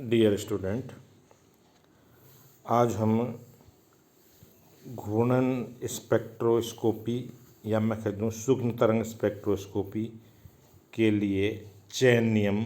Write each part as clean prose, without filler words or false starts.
Dear student, आज हम घूर्णन स्पेक्ट्रोस्कोपी या मैं कह दूँ सूक्ष्म तरंग स्पेक्ट्रोस्कोपी के लिए चयन नियम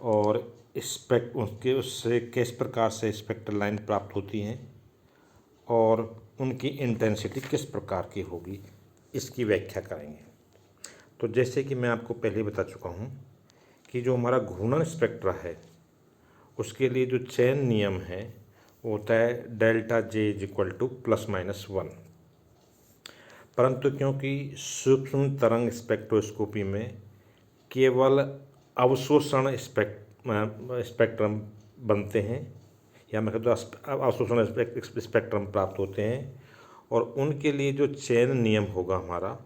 और उससे किस प्रकार से स्पेक्ट्रल लाइन प्राप्त होती हैं और उनकी इंटेंसिटी किस प्रकार की होगी, इसकी व्याख्या करेंगे। तो जैसे कि मैं आपको पहले बता चुका हूँ कि जो हमारा घूर्णन स्पेक्ट्रा है उसके लिए जो चयन नियम है वो होता है delta J is equal to ±1। परंतु क्योंकि सूक्ष्म तरंग स्पेक्ट्रोस्कोपी में केवल अवशोषण स्पेक्ट्रम बनते हैं या मैं कहता हूँ अवशोषण स्पेक्ट्रम प्राप्त होते हैं, और उनके लिए जो चयन नियम होगा हमारा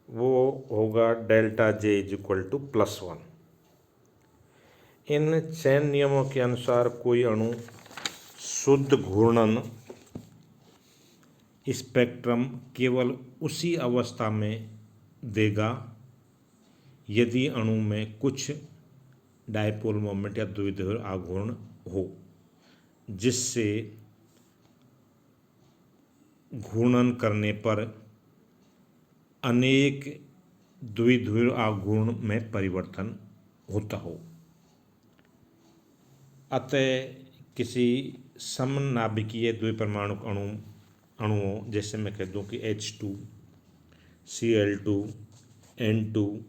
वो होगा delta J is equal to +1। इन चयन नियमों के अनुसार कोई अणु शुद्ध घूर्णन स्पेक्ट्रम केवल उसी अवस्था में देगा यदि अणु में कुछ डायपोल मोमेंट या द्विध्रुव आघूर्ण हो, जिससे घूर्णन करने पर अनेक द्विध्रुव आघूर्ण में परिवर्तन होता हो। अतः किसी समनाभिकीय द्विपरमाणुक अणुओं जैसे मैं कह दूँ कि H2, Cl2, N2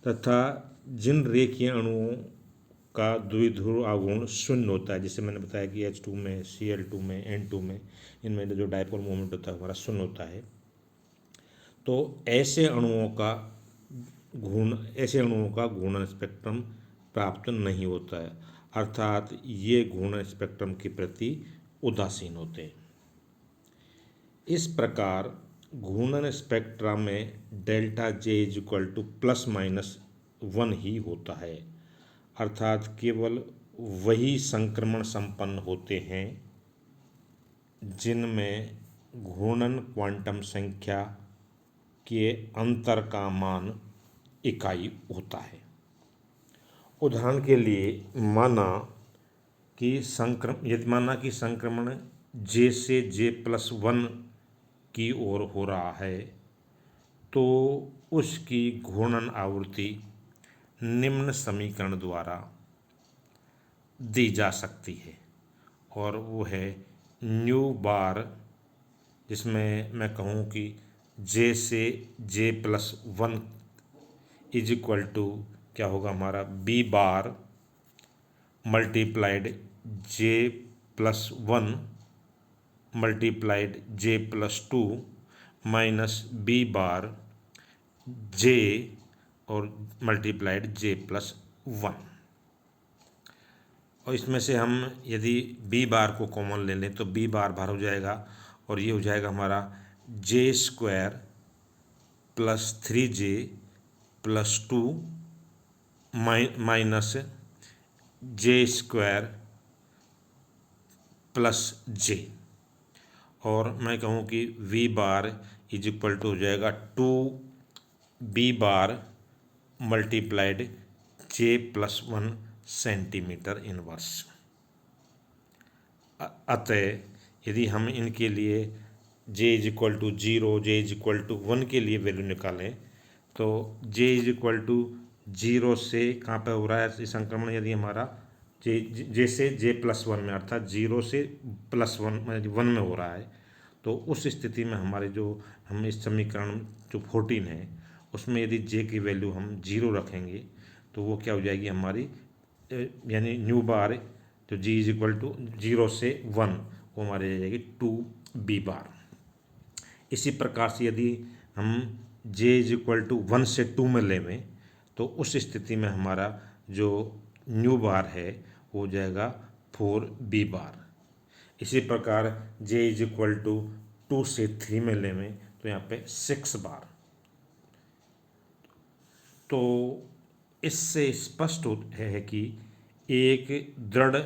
तथा जिन रेखीय अणुओं का द्विध्रुव आघूर्ण शून्य होता है, जैसे मैंने बताया कि H2 में, Cl2 में, N2 में, इनमें जो डायपोल मोमेंट होता है हमारा शून्य होता है। तो ऐसे अणुओं का घूर्णन स्पेक्ट्रम प्राप्त नहीं होता है, अर्थात ये घूर्णन स्पेक्ट्रम के प्रति उदासीन होते हैं। इस प्रकार घूर्णन स्पेक्ट्रा में delta J is equal to ±1 ही होता है, अर्थात केवल वही संक्रमण संपन्न होते हैं जिनमें घूर्णन क्वांटम संख्या के अंतर का मान इकाई होता है। उदाहरण के लिए माना कि संक्रमण J से J+1 की ओर हो रहा है, तो उसकी घूर्णन आवृत्ति निम्न समीकरण द्वारा दी जा सकती है, और वो है न्यू बार, जिसमें मैं कहूँ कि J से J+1 इज इक्वल टू क्या होगा हमारा B bar multiplied J+1 multiplied J+2 minus B bar J और मल्टीप्लाइड J+1। और इसमें से हम यदि B बार को कॉमन ले लें तो B बार बाहर हो जाएगा और ये हो जाएगा हमारा J² + 3J+2 minus J² + J, और मैं कहूँ कि V bar is equal to हो जाएगा 2B बार मल्टीप्लाइड J+1 सेंटीमीटर इनवर्स। अतः यदि हम इनके लिए J is equal to 0, J is equal to 1 के लिए वैल्यू निकालें तो J इज इक्वल टू 0 से कहाँ पे हो रहा है संक्रमण, यदि हमारा J से J+1 में, अर्थात 0 से +1 में हो रहा है, तो उस स्थिति में हमारे जो हम इस समीकरण जो 14 है उसमें यदि J की वैल्यू हम 0 रखेंगे तो वो क्या हो जाएगी हमारी, यानी न्यू बार जो G इज इक्वल टू 0 से 1 वो हमारी आ जाएगी 2B बार। इसी प्रकार से यदि हम J इज इक्वल टू 1 से 2 में लेवें तो उस स्थिति में हमारा जो न्यू बार है वो हो जाएगा 4B बार। इसी प्रकार J इज इक्वल टू 2 से 3 में लेवें तो यहाँ पे 6 बार। तो इससे स्पष्ट है कि एक दृढ़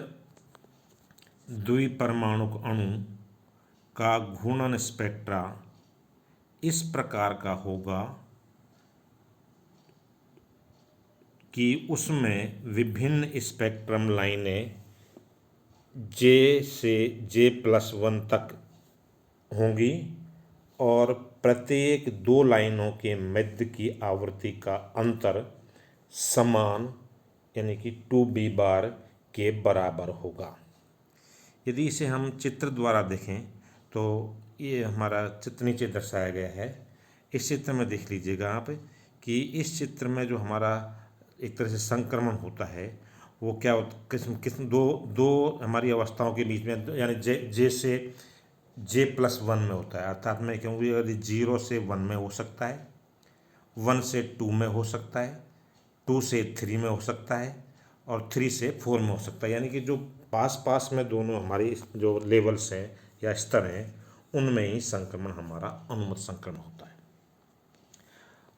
द्विपरमाणुक अणु का घूर्णन स्पेक्ट्रा इस प्रकार का होगा कि उसमें विभिन्न स्पेक्ट्रम लाइनें जे से J+1 तक होंगी और प्रत्येक दो लाइनों के मध्य की आवृत्ति का अंतर समान यानी कि 2b बार के बराबर होगा। यदि इसे हम चित्र द्वारा देखें तो ये हमारा चित्र नीचे दर्शाया गया है। इस चित्र में देख लीजिएगा आप कि इस चित्र में जो हमारा एक तरह से संक्रमण होता है वो क्या किस्म दो हमारी अवस्थाओं के बीच में, यानी जे से J+1 में होता है। अर्थात मैं कहूँगी यदि 0 से 1 में हो सकता है, 1 से 2 में हो सकता है, 2 से 3 में हो सकता है और 3 से 4 में हो सकता है। यानी कि जो पास पास में दोनों हमारी जो लेवल्स हैं या स्तर हैं उनमें ही संक्रमण हमारा अनुमत संक्रमण होता है।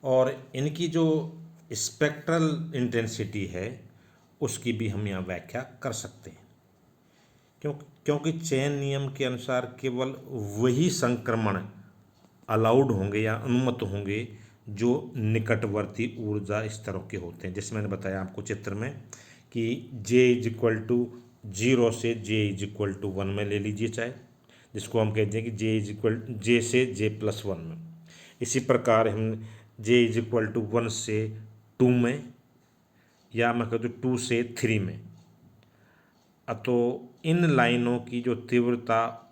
और इनकी जो स्पेक्ट्रल इंटेंसिटी है उसकी भी हम यहाँ व्याख्या कर सकते हैं, क्योंकि चेन नियम के अनुसार केवल वही संक्रमण अलाउड होंगे या अनुमत होंगे जो निकटवर्ती ऊर्जा स्तरों के होते हैं। जैसे मैंने बताया आपको चित्र में कि J=0 से J=1 में ले लीजिए चाहे, जिसको हम कहते हैं कि J से J+1 में। इसी प्रकार हम J=1 से 2 में या मैं कहता हूँ 2 से 3 में। तो इन लाइनों की जो तीव्रता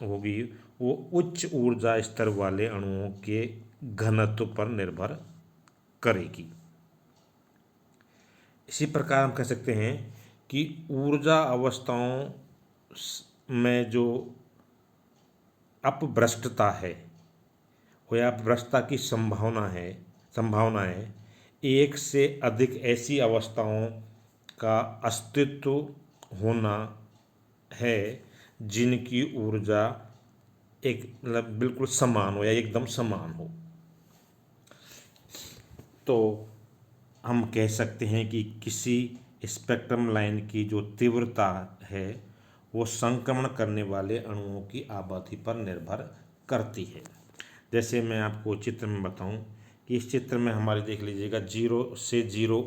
होगी वो उच्च ऊर्जा स्तर वाले अणुओं के घनत्व पर निर्भर करेगी। इसी प्रकार हम कह सकते हैं कि ऊर्जा अवस्थाओं में जो अपभ्रष्टता है या अपभ्रष्टता की संभावना है एक से अधिक ऐसी अवस्थाओं का अस्तित्व होना है जिनकी ऊर्जा एक मतलब बिल्कुल समान हो या एकदम समान हो। तो हम कह सकते हैं कि किसी स्पेक्ट्रम लाइन की जो तीव्रता है वो संक्रमण करने वाले अणुओं की आबादी पर निर्भर करती है। जैसे मैं आपको चित्र में बताऊं कि इस चित्र में हमारे देख लीजिएगा 0 से 0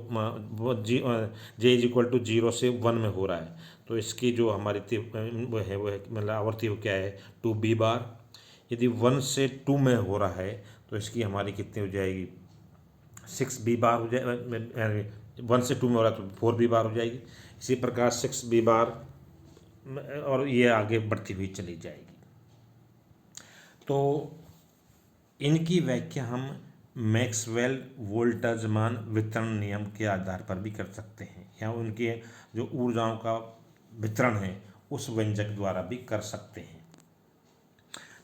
J=0 से 1 में हो रहा है। तो इसकी जो हमारी वो है मतलब आवर्ती वो क्या है 2b बार। यदि 1 से 2 में हो रहा है तो इसकी हमारी कितनी हो जाएगी 6b बार हो जाए। 1 से 2 में हो रहा है तो 4b बार हो जाएगी। इसी प्रकार 6b बार और ये आगे बढ़ती हुई चली जाएगी। तो इनकी व्याख्या हम मैक्सवेल वोल्टाजमान वितरण नियम के आधार पर भी कर सकते हैं या उनके जो ऊर्जाओं का वितरण है उस व्यंजक द्वारा भी कर सकते हैं।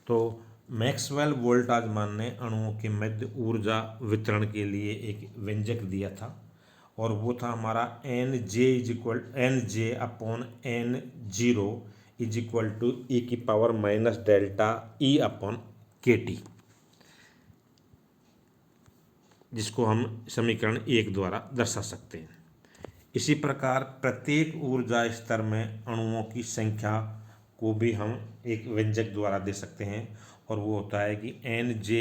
तो मैक्सवेल वोल्टाजमान ने अणुओं के मध्य ऊर्जा वितरण के लिए एक व्यंजक दिया था और वो था हमारा Nj/N0 (e⁻⁻⁰ जिसको हम समीकरण 1 द्वारा दर्शा सकते हैं। इसी प्रकार प्रत्येक ऊर्जा स्तर में अणुओं की संख्या को भी हम एक व्यंजक द्वारा दे सकते हैं और वो होता है कि Nj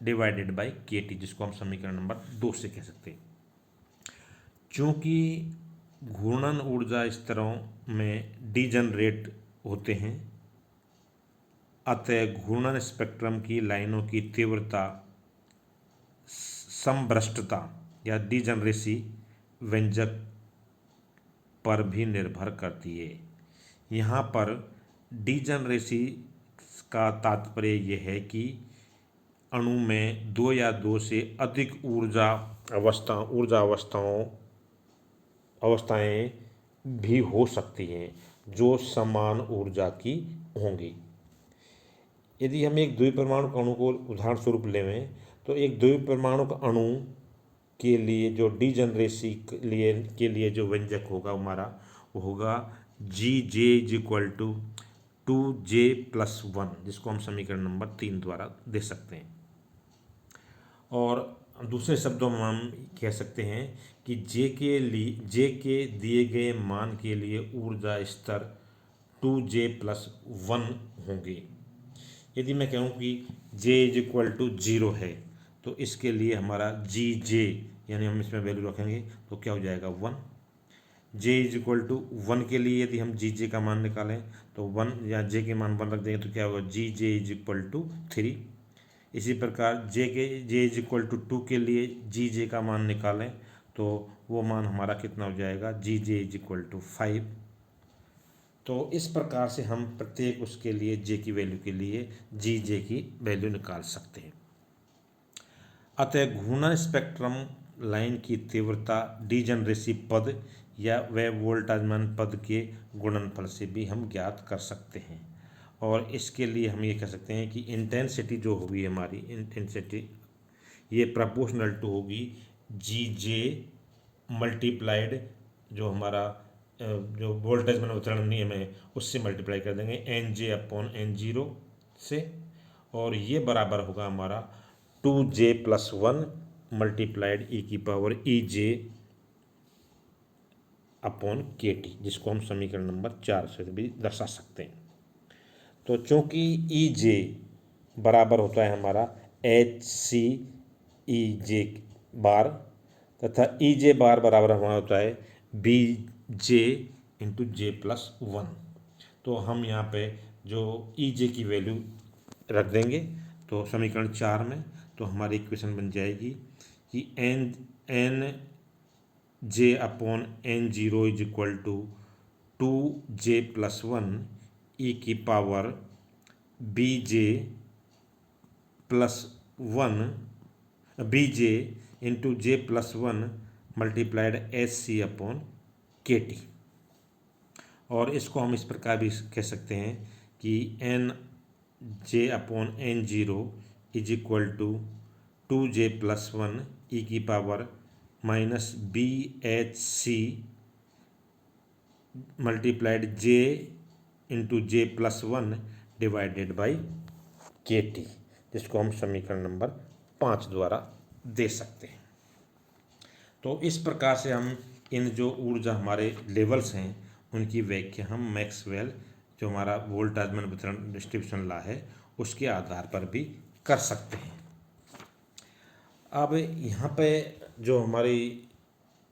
(e⁻⁻ej/kT), जिसको हम समीकरण नंबर 2 से कह सकते हैं। चूँकि घूर्णन ऊर्जा स्तरों में डीजनरेट होते हैं अतः घूर्णन स्पेक्ट्रम की लाइनों की तीव्रता समभ्रष्टता या डीजनरेसी व्यंजक पर भी निर्भर करती है। यहाँ पर डीजनरेसी का तात्पर्य यह है कि अणु में 2 या 2 से अधिक अवस्थाएं भी हो सकती हैं जो समान ऊर्जा की होंगी। यदि हम एक द्विपरमाणु अणु को उदाहरण स्वरूप लें तो एक द्विपरमाणु अणु के लिए जो डीजनरेसी के लिए जो व्यंजक होगा हमारा वो होगा Gj=2J+1, जिसको हम समीकरण नंबर 3 द्वारा दे सकते हैं। और दूसरे शब्दों में हम कह सकते हैं कि J के दिए गए मान के लिए ऊर्जा स्तर 2J+1 होंगे। यदि मैं कहूँ कि J=0 है तो इसके लिए हमारा जी जे यानी हम इसमें वैल्यू रखेंगे तो क्या हो जाएगा 1। जे इज इक्वल टू 1 के लिए यदि हम जी जे का मान निकालें तो 1 या जे के मान 1 रख देंगे तो क्या होगा जी जे इज इक्वल टू 3। इसी प्रकार जे इज इक्वल टू 2 के लिए जी जे का मान निकालें तो वो मान हमारा कितना हो जाएगा जी जे इज इक्वल टू 5। तो इस प्रकार से हम प्रत्येक उसके लिए जे की वैल्यू के लिए जी जे की वैल्यू निकाल सकते हैं। अतः घूर्णन स्पेक्ट्रम लाइन की तीव्रता डीजनरेसी पद या वे वोल्टाजमान पद के गुणनफल से भी हम ज्ञात कर सकते हैं। और इसके लिए हम ये कह सकते हैं कि इंटेंसिटी जो होगी हमारी इंटेंसिटी ये प्रोपोर्शनल टू होगी जी जे मल्टीप्लाइड जो हमारा जो वोल्टेज मान वितरण नियम है उससे मल्टीप्लाई कर देंगे N J upon N zero से, और ये बराबर होगा हमारा 2j+1 मल्टीप्लाइड ई की पावर ई जे अपॉन के टी, जिसको हम समीकरण नंबर 4 से भी दर्शा सकते हैं। तो चूंकि ई जे बराबर होता है हमारा एच सी ई जे बार तथा ई जे बार बराबर हमारा होता है बी जे इंटू J+1। तो हम यहाँ पे जो ई जे की वैल्यू रख देंगे तो समीकरण 4 में तो हमारी इक्वेशन बन जाएगी कि N J upon N zero is equal to 2j+1 e की power B J plus 1 B J into J+1 multiplied H C upon K T. और इसको हम इस प्रकार भी कह सकते हैं कि N J upon N zero is equal to 2j+1 e की power minus B H C multiplied J into J+1 divided by K T, जिसको हम समीकरण नंबर 5 द्वारा दे सकते हैं। तो इस प्रकार से हम इन जो ऊर्जा हमारे लेवल्स हैं उनकी व्याख्या हम मैक्सवेल जो हमारा वोल्टाजमान वितरण डिस्ट्रीब्यूशन लॉ है उसके आधार पर भी कर सकते हैं। अब यहाँ पे जो हमारी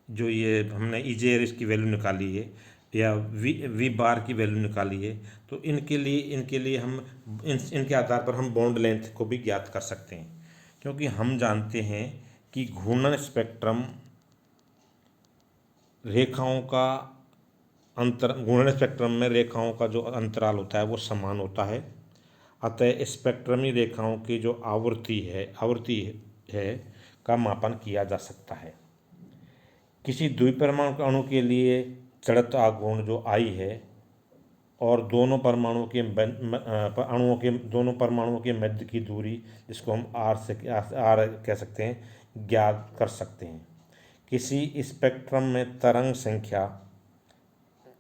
जो ये हमने ई जे की वैल्यू निकाली है या वी बार की वैल्यू निकाली है तो इनके लिए हम इनके आधार पर हम बॉन्ड लेंथ को भी ज्ञात कर सकते हैं, क्योंकि हम जानते हैं कि घूर्णन स्पेक्ट्रम रेखाओं का घूर्णन स्पेक्ट्रम में रेखाओं का जो अंतराल होता है वो समान होता है। अतः स्पेक्ट्रमी रेखाओं की जो आवृत्ति है का मापन किया जा सकता है। किसी द्विपरमाणु अणु के लिए जड़त्व आघूर्ण जो I है और दोनों परमाणुओं के मध्य की दूरी जिसको हम R कह सकते हैं ज्ञात कर सकते हैं। किसी स्पेक्ट्रम में तरंग संख्या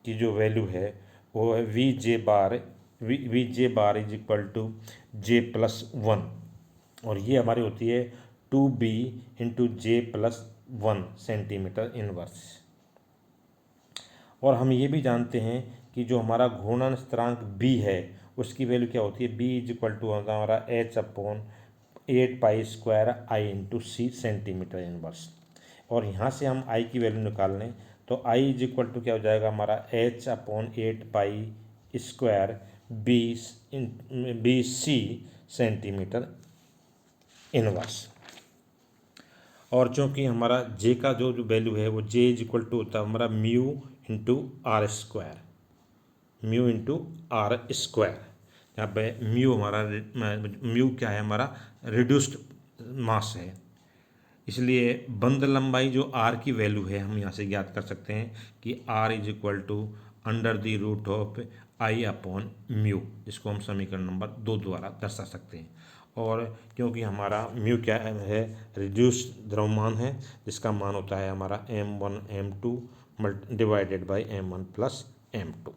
की जो वैल्यू है वो है V J bar is equal to J+1, और ये हमारी होती है 2b into J+1 centimetre inverse. और हम ये भी जानते हैं कि जो हमारा घूर्णन स्थिरांक b है उसकी वैल्यू क्या होती है, b इज इक्वल टू हमारा h/8π² I into C centimetre inverse. और यहाँ से हम I की वैल्यू निकाल लें तो I इज इक्वल टू क्या हो जाएगा हमारा h/8π² B C centimetre inverse. और चूँकि हमारा J का जो वैल्यू है वो J इज इक्वल टू होता है हमारा म्यू इंटू आर स्क्वायर। यहाँ पे म्यू क्या है हमारा रिड्यूस्ड मास है, इसलिए बंद लंबाई जो R की वैल्यू है हम यहाँ से ज्ञात कर सकते हैं कि R इज इक्वल टू √ऑफ I अपॉन म्यू, जिसको हम समीकरण नंबर 2 द्वारा दर्शा सकते हैं। और क्योंकि हमारा म्यू क्या है रिड्यूस्ड द्रव्यमान है जिसका मान होता है हमारा m1 m2 divided by m1 + m2।